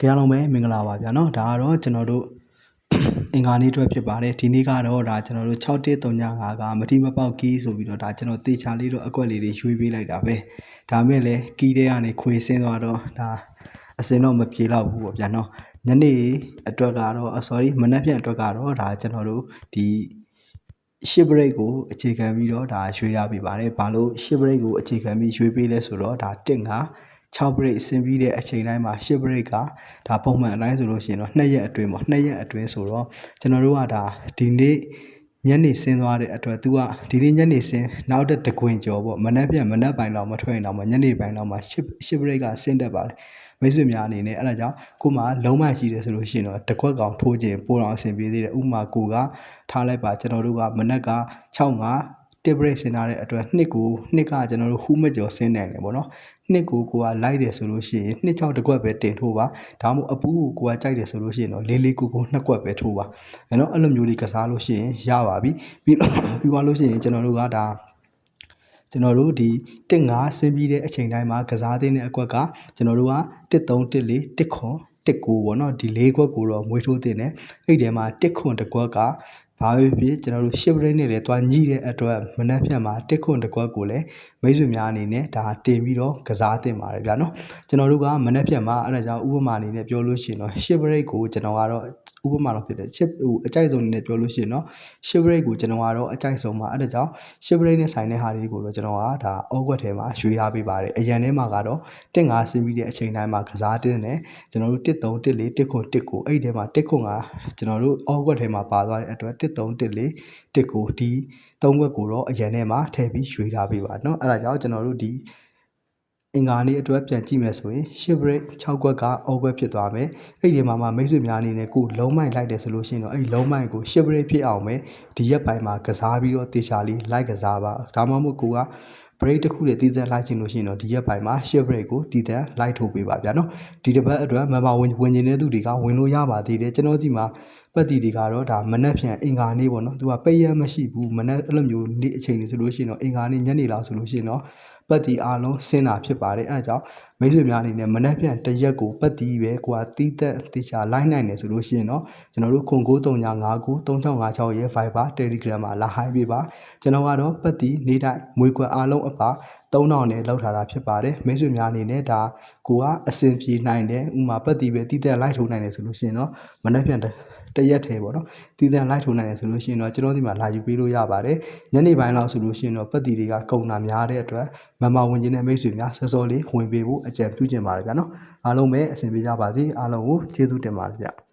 ကြရလုံးပဲမင်္ဂလာပါဗျာနော်ဒါကတော့ကျွန်တော်တို့အင်္ဂါနေ့အတွက်ဖြစ်ပါတယ်ဒီနေ့ကတော့ဒါကျွန်တော်တို့6135ကမတိမပေါက်ကီးဆိုပြီးတော့ဒါကျွန်တော်တေချာလေးတော့အကွက်လေးတွေရွှေ့ပေးလိုက်တာပဲဒါမဲ့လည်းကီးတဲ့ကနေခွေဆင်းသွားတော့ဒါအစင်တော့မပြေတော့ဘူးပေါ့ဗျာနော်ညနေအတွက်ကတော့ sorry မနက်ဖြန်အတွက်ကတော့ဒါကျွန်တော်တို့ဒီရှစ်ဘရိတ်ကိုအခြေခံပြီးတော့ဒါရွှေ့ရပေးပါတယ်ဘာလို့ရှစ်ဘရိတ်ကိုအခြေခံပြီးရွှေ့ပေးလဲဆိုတော့ဒါ6 break ဆင်းပြီးတဲ့အချိန်တိုင်းမှာ10 break ကဒါပုံမှန်အတိုင်းဆိုလို့ရှိရင်တော့2ရက်အတွင်းပေါ့2ရက်အတွင်းဆိုတော့ကျွန်တော်တို့ကဒါဒီနေ့ညနေဆင်းသွားတဲ့အတွက်သူကဒီနေ့ညနေဆင်းနောက်တစ်တကွင်ကျော်ပေါ့မနက်ပိုင်းတော့မထွက်ရင်တော့ညနေပိုင်းတော့မှ10 break ကဆင်းတတ်ပါတယ်မိတ်ဆွေများအနေနဲ့အဲ့ဒါကြောင့်ကိုမှလုံးမရှိတယ်ဆိုလို့ရှိရင်တော့တစ်ခွက်ကောင်ထိုးခြင်းပိုတော့အဆင်ပြေသေးတယ်ဥပမာကိုကထားလိုက်ပါကျွန်တော်တို့ကမနက်က6 တစ် break ဆင်းထားတဲ့အတွက်နှစ်ကကျွန်တော်တို့ဟူးမကျော်ဆင်းနိုင်တယ်ပေါ့နော်နှစ်ကိုကလိုက်တယ်ဆိုလို့ရှိရင်2 6တစ်ခွက်ပဲတင်ထိုးပါဒါမှမဟုတ်အပူကိုကြိုက်တယ်ဆိုလို့ရှိရင်တော့လေးကို2ခွက်ပဲထိုးပါအဲ့တော့အဲ့လိုမျိုးလေးကစားလို့ရှိရင်ရပါပြီပြီးသွားလို့ရှိရင်ကျွန်တော်တို့ကဒါကျွန်တော်တို့ဒီ1 5ဆင်းပြီးတဲ့အချိန်တိုင်းမှာကစားသင်းတဲ့အကွက်ကကျွန်တော်တို့က1 3 1 4 1 9 1 9ပေါ့နော်ဒီ4ခွက်ကိုတော့မွေးထိုးတင်တယ်အဲ့ဒီထဲမှာ1 9တစ်ခွက်ကဘာပဲဖြစ်ကျွန်တော်တို့ရှစ်ဘရိတ်နဲ့လည်းတွားညှိတဲ့အတွက်မနက်ဖြန်မှာ1 9တစ်ခွက်ကိုလည်းမိတ်ဆွေများအနေနဲ့ဒါတင်ပြီးတော့ကစားတင်ပါတယ်ဗျာနော်ကျွန်တော်တို့ကမနက်ဖြန်မှာအဲ့ဒါကြောင့်ဥပမာအနေနဲ့ပြောလို့ရှိရင်တော့ရှစ်ဘရိတ်ကိုကျွန်တော်ကတော့ဥပမာတော့ဖြစ်တယ်ချစ်အကြိုက်ဆုံးအနေနဲ့ပြောလို့ရှိရင်တော့ရှစ်ဘရိတ်ကိုကျွန်တော်ကတော့အကြိုက်ဆုံးပါအဲ့ဒါကြောင့်ရှစ်ဘရိတ်နဲ့ဆိုင်တဲ့ဟာတွေကိုတော့ကျွန်တော်ကဒါအောက်ွက်ထဲမှာရွှေ့ထားပေးပါတယ်အရန်ထဲမှာကတော့1 5ဆင်းပြီးတဲ့အချိန်တိုင်းမှာကစားတင်တယ်ကျွန်တော်တို့1 3 1 4 1 9 1 9အဲ့ဒီထဲမှာ1 9ကကျွန်တော်တို့အောက်ွက်ထဲမှာပါသွားတဲ့အတွက်1 3 1 4 1 9ဒီ3ခွက်ကိုတော့အရန်ထဲမှာထည့်ပြီးရွှေ့ထားပေးပါเนาะအဲ့ဒါကြောင့်ကျွန်တော်တို့ဒီအင်္ဂါနေ့အတွက်ပြန်ကြည့်မယ်ဆိုရင်10 break 6ခွက်ကအောက်ခွက်ဖြစ်သွားမယ်အဲ့ဒီမှာမှမိတ်ဆွေများအနေနဲ့ကိုလုံးမိုက်လိုက်တယ်ဆိုလို့ရှိရင်တော့အဲ့လုံးမိုက်ကို10 break ဖြစ်အောင်ပဲဒီရက်ပိုင်းမှာကစားပြီးတော့တေချာလေးလိုက်ကစားပါဒါမှမဟုတ်ကိုက break တစ်ခုတည်းတည်တံ့လိုက်ချင်လို့ရှိရင်တော့ဒီရက်ပိုင်းမှာ share break ကိုတည်တံ့လိုက်ထိုးပေးပါဗျာနော်ဒီတစ်ပတ်အတွက် member ဝင်နေတဲ့သူတွေကဝင်လို့ရပါသေးတယ်ကျွန်တော်ဒီမှာပတ်တီတွေကတော့ဒါမနက်ဖြန်အင်္ဂါနေ့ပေါ့နော်သူကပိတ်ရမရှိဘူးမနက်အဲ့လိုမျိုးနေ့အချိန်တွေဆိုလို့ရှိရင်တော့အင်္ဂါနေ့ညနေလောက်ဆိုလို့ရှိရင်တော့ပတ်တီအားလုံးဆင်းတာဖြစ်ပါတယ်အဲဒါကြောင့်မိတ်ဆွေများအနေနဲ့မနက်ဖြန်တစ်ရက်ကိုပတ်တီပဲကိုကတီးသက်တေချာလိုက်နိုင်တယ်ဆိုလို့ရှိရင်တော့ကျွန်တော်တို့ခွန်93593656ရဲ့ Viber Telegram မှာလာဟိုင်းပေးပါကျွန်တော်ကတော့ပတ်တီနေ့တိုင်းမွေးခွက်အားလုံးအပါ3000နဲ့လောက်ထားတာဖြစ်ပါတယ်မိတ်ဆွေများအနေနဲ့ဒါကိုကအဆင်ပြေနိုင်တယ်ဥမာပတ်တီပဲတီးသက်လိုက်ထိုးနိုင်တယ်ဆိုလို့ရှိရင်တော့မနက်ဖြန်တရက်ထဲပေါ့နော်တည်တံ့လိုက်ထိုးနိုင်တယ်ဆိုလို့ရှိရင်တော့ကျွန်တော်ဒီမှာလာယူပေးလို့ရပါတယ်ညနေပိုင်းလောက်ဆိုလို့ရှိရင်တော့ပတ်တီတွေကကုန်တာများတဲ့အတွက်မမဝင်ခြင်းနဲ့မိတ်ဆွေများစောစောလေးဝင်ပေးဖို့အကြံပြုချင်ပါတယ်ဗျာနော်အားလုံးပဲအဆင်ပြေကြပါစေအားလုံးကိုကျေးဇူးတင်ပါတယ်ဗျ